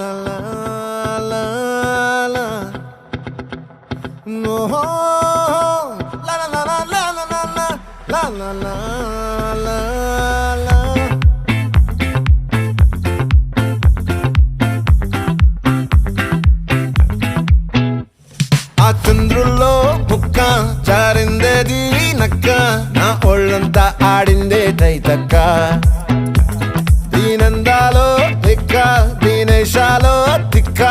la la la la. No, la la la la la la la la la la la la. ఆ చంద్రుల్లో బుక్క చారిందేది నక్క నా ఒళ్ళంతా ఆడిందే తైతక్క దీనందాలో తిక్క దీనేశాలో తిక్క